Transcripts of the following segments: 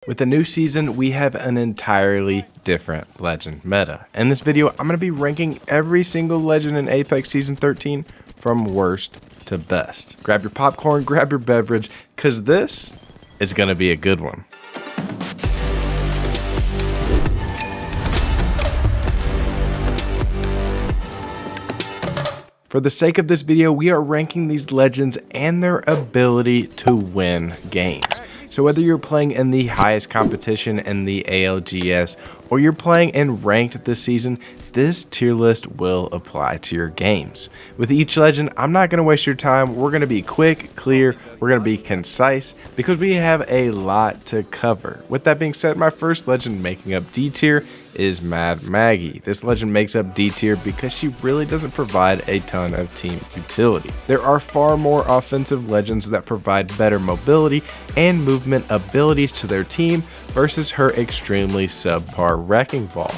With the new season, we have an entirely different legend meta. In this video, I'm going to be ranking every single legend in Apex Season 13 from worst to best. Grab your popcorn, grab your beverage, because this is going to be a good one. For the sake of this video, we are ranking these legends and their ability to win games. So whether you're playing in the highest competition in the ALGS or you're playing in ranked this season, this tier list will apply to your games. With each legend, I'm not going to waste your time. We're going to be quick, clear, we're going to be concise because we have a lot to cover. With that being said, my first legend making up D tier is Mad Maggie. This legend makes up D tier because she really doesn't provide a ton of team utility. There are far more offensive legends that provide better mobility and movement abilities to their team versus her extremely subpar wrecking ball.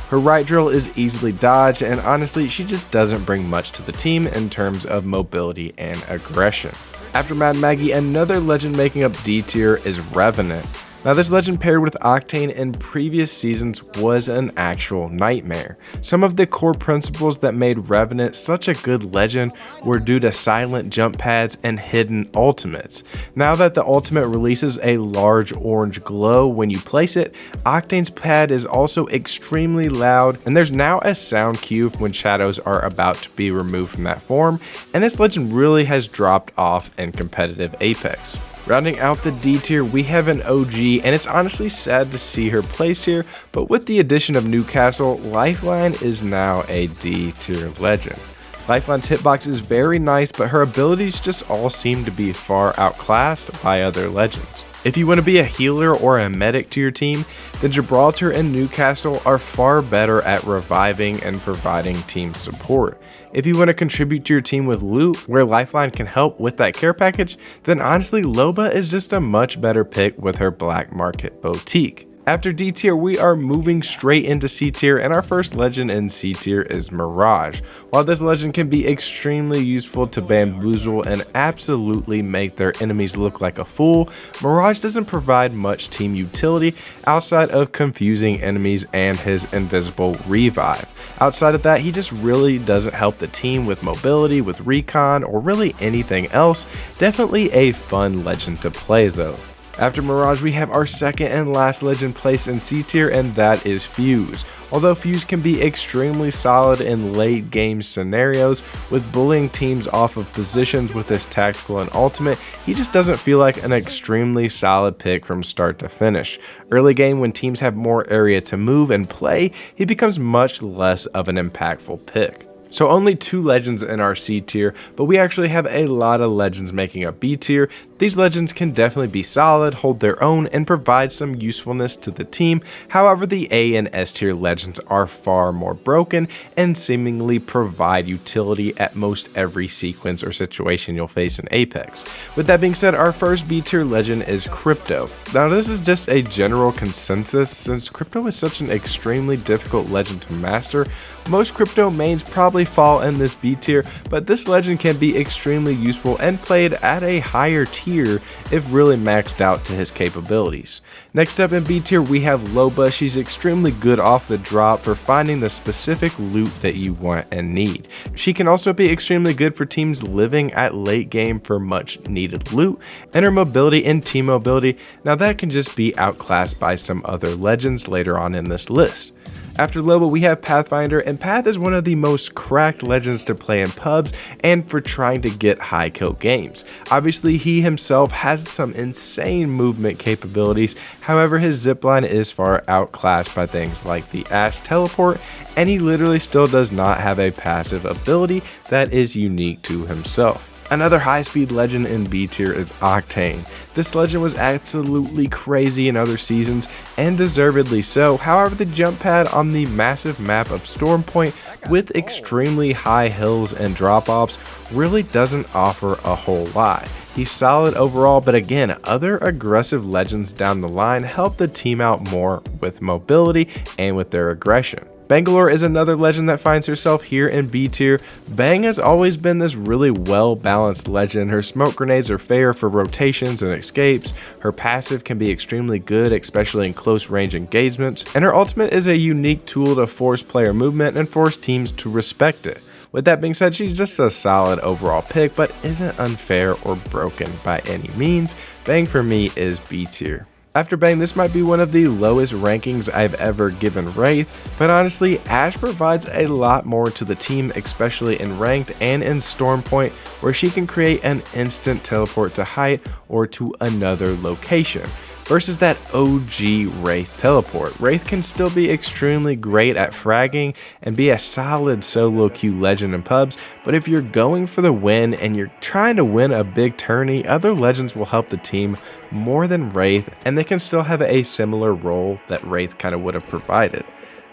Her right drill is easily dodged, and honestly, she just doesn't bring much to the team in terms of mobility and aggression. After Mad Maggie, another legend making up D tier is Revenant. Now, this legend paired with Octane in previous seasons was an actual nightmare. Some of the core principles that made Revenant such a good legend were due to silent jump pads and hidden ultimates. Now that the ultimate releases a large orange glow when you place it, Octane's pad is also extremely loud, and there's now a sound cue when shadows are about to be removed from that form, and this legend really has dropped off in competitive Apex. Rounding out the D tier, we have an OG, and it's honestly sad to see her placed here, but with the addition of Newcastle, Lifeline is now a D tier legend. Lifeline's hitbox is very nice, but her abilities just all seem to be far outclassed by other legends. If you want to be a healer or a medic to your team, then Gibraltar and Newcastle are far better at reviving and providing team support. If you want to contribute to your team with loot, where Lifeline can help with that care package, then honestly Loba is just a much better pick with her black market boutique. After D tier, we are moving straight into C tier, and our first legend in C tier is Mirage. While this legend can be extremely useful to bamboozle and absolutely make their enemies look like a fool, Mirage doesn't provide much team utility outside of confusing enemies and his invisible revive. Outside of that, he just really doesn't help the team with mobility, with recon, or really anything else. Definitely a fun legend to play though. After Mirage, we have our second and last legend placed in C tier, and that is Fuse. Although Fuse can be extremely solid in late game scenarios with bullying teams off of positions with his tactical and ultimate, he just doesn't feel like an extremely solid pick from start to finish. Early game, when teams have more area to move and play, he becomes much less of an impactful pick. So only 2 legends in our C tier, but we actually have a lot of legends making up B tier. These legends can definitely be solid, hold their own, and provide some usefulness to the team. However, the A and S tier legends are far more broken and seemingly provide utility at most every sequence or situation you'll face in Apex. With that being said, our first B tier legend is Crypto. Now this is just a general consensus since Crypto is such an extremely difficult legend to master. Most Crypto mains probably fall in this B tier, but this legend can be extremely useful and played at a higher tier if really maxed out to his capabilities. Next up in B tier, we have Loba. She's extremely good off the drop for finding the specific loot that you want and need. She can also be extremely good for teams living at late game for much needed loot, and her mobility and team mobility, now that can just be outclassed by some other legends later on in this list. After Loba, we have Pathfinder, and Path is one of the most cracked legends to play in pubs and for trying to get high kill games. Obviously, he himself has some insane movement capabilities, however his zipline is far outclassed by things like the Ash teleport, and he literally still does not have a passive ability that is unique to himself. Another high-speed legend in B tier is Octane. This legend was absolutely crazy in other seasons, and deservedly so. However, the jump pad on the massive map of Stormpoint with extremely high hills and drop-offs really doesn't offer a whole lot. He's solid overall, but again, other aggressive legends down the line help the team out more with mobility and with their aggression. Bangalore is another legend that finds herself here in B tier. Bang has always been this really well-balanced legend. Her smoke grenades are fair for rotations and escapes, her passive can be extremely good, especially in close range engagements, and her ultimate is a unique tool to force player movement and force teams to respect it. With that being said, she's just a solid overall pick, but isn't unfair or broken by any means. Bang for me is B tier. After Bang, this might be one of the lowest rankings I've ever given Wraith, but honestly, Ashe provides a lot more to the team, especially in Ranked and in Stormpoint, where she can create an instant teleport to height or to another location. Versus that OG Wraith teleport. Wraith can still be extremely great at fragging and be a solid solo queue legend in pubs, but if you're going for the win and you're trying to win a big tourney, other legends will help the team more than Wraith, and they can still have a similar role that Wraith kind of would have provided.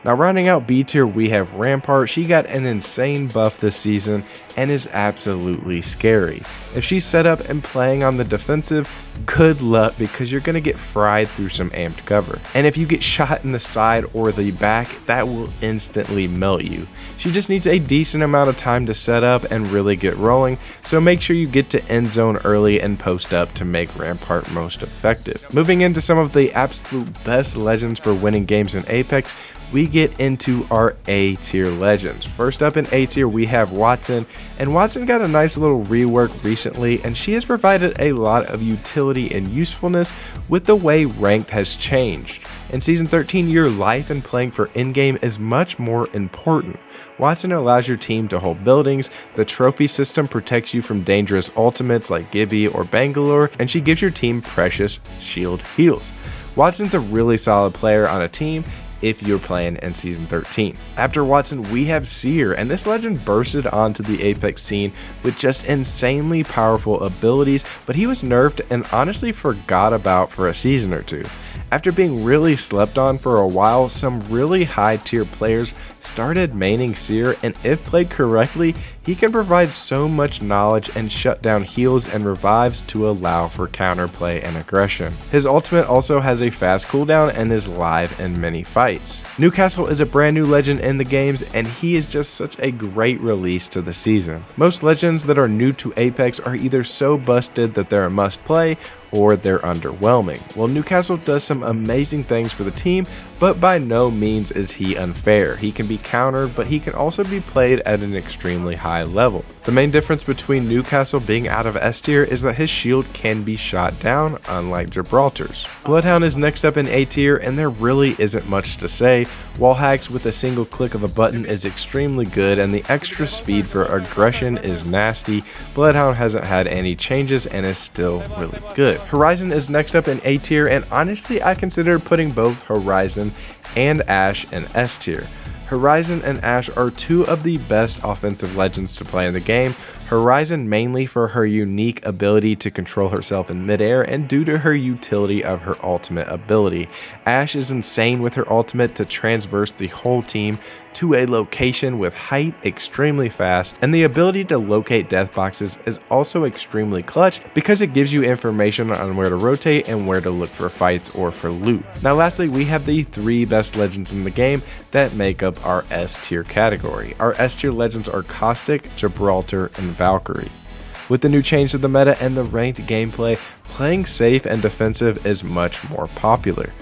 Now rounding out B tier, we have Rampart. She got an insane buff this season and is absolutely scary. If she's set up and playing on the defensive, good luck, because you're going to get fried through some amped cover. And if you get shot in the side or the back, that will instantly melt you. She just needs a decent amount of time to set up and really get rolling, so make sure you get to end zone early and post up to make Rampart most effective. Moving into some of the absolute best legends for winning games in Apex, we get into our A tier legends. First up in A tier, we have Wattson, and Wattson got a nice little rework recently, and she has provided a lot of utility and usefulness with the way Ranked has changed. In Season 13, your life and playing for in-game is much more important. Wattson allows your team to hold buildings, the trophy system protects you from dangerous ultimates like Gibby or Bangalore, and she gives your team precious shield heals. Wattson's a really solid player on a team if you're playing in Season 13. After Wattson, we have Seer, and this legend bursted onto the Apex scene with just insanely powerful abilities, but he was nerfed and honestly forgot about for a season or two. After being really slept on for a while, some really high tier players started maining Seer, and if played correctly, he can provide so much knowledge and shut down heals and revives to allow for counterplay and aggression. His ultimate also has a fast cooldown and is live in many fights. Newcastle is a brand new legend in the games, and he is just such a great release to the season. Most legends that are new to Apex are either so busted that they're a must play, or they're underwhelming. Well, Newcastle does some amazing things for the team, but by no means is he unfair. He can be countered, but he can also be played at an extremely high level. The main difference between Newcastle being out of S tier is that his shield can be shot down, unlike Gibraltar's. Bloodhound is next up in A tier, and there really isn't much to say. Wall hacks with a single click of a button is extremely good, and the extra speed for aggression is nasty. Bloodhound hasn't had any changes and is still really good. Horizon is next up in A tier, and honestly I consider putting both Horizon and Ashe in S tier. Horizon and Ashe are two of the best offensive legends to play in the game. Horizon mainly for her unique ability to control herself in midair and due to her utility of her ultimate ability. Ashe is insane with her ultimate to transverse the whole team to a location with height extremely fast, and the ability to locate death boxes is also extremely clutch because it gives you information on where to rotate and where to look for fights or for loot. Now lastly, we have the three best legends in the game that make up our S tier category. Our S tier legends are Caustic, Gibraltar, and Valkyrie. With the new change to the meta and the ranked gameplay, playing safe and defensive is much more popular.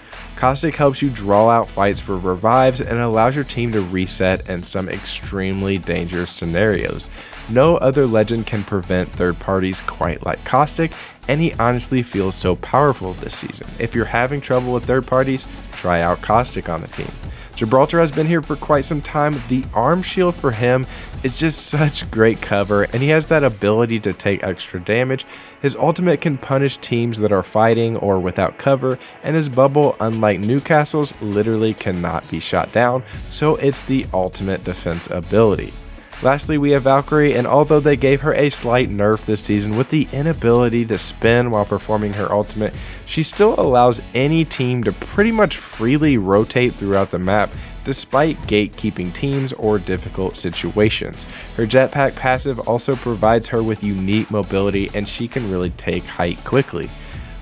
Caustic helps you draw out fights for revives and allows your team to reset in some extremely dangerous scenarios. No other legend can prevent third parties quite like Caustic, and he honestly feels so powerful this season. If you're having trouble with third parties, try out Caustic on the team. Gibraltar has been here for quite some time. The arm shield for him is just such great cover, and he has that ability to take extra damage. His ultimate can punish teams that are fighting or without cover, and his bubble, unlike Newcastle's, literally cannot be shot down, so it's the ultimate defense ability. Lastly, we have Valkyrie, and although they gave her a slight nerf this season with the inability to spin while performing her ultimate, she still allows any team to pretty much freely rotate throughout the map despite gatekeeping teams or difficult situations. Her jetpack passive also provides her with unique mobility, and she can really take height quickly.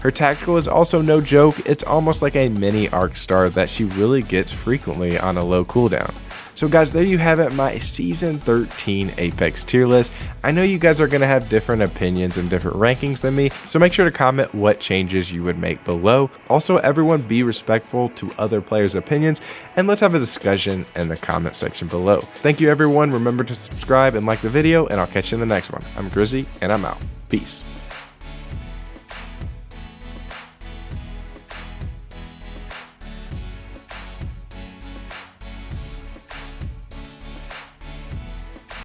Her tactical is also no joke. It's almost like a mini arc star that she really gets frequently on a low cooldown. So guys, there you have it, my season 13 Apex tier list. I know you guys are going to have different opinions and different rankings than me, so make sure to comment what changes you would make below. Also, everyone be respectful to other players' opinions, and let's have a discussion in the comment section below. Thank you everyone, remember to subscribe and like the video, and I'll catch you in the next one. I'm Grizzy, and I'm out. Peace.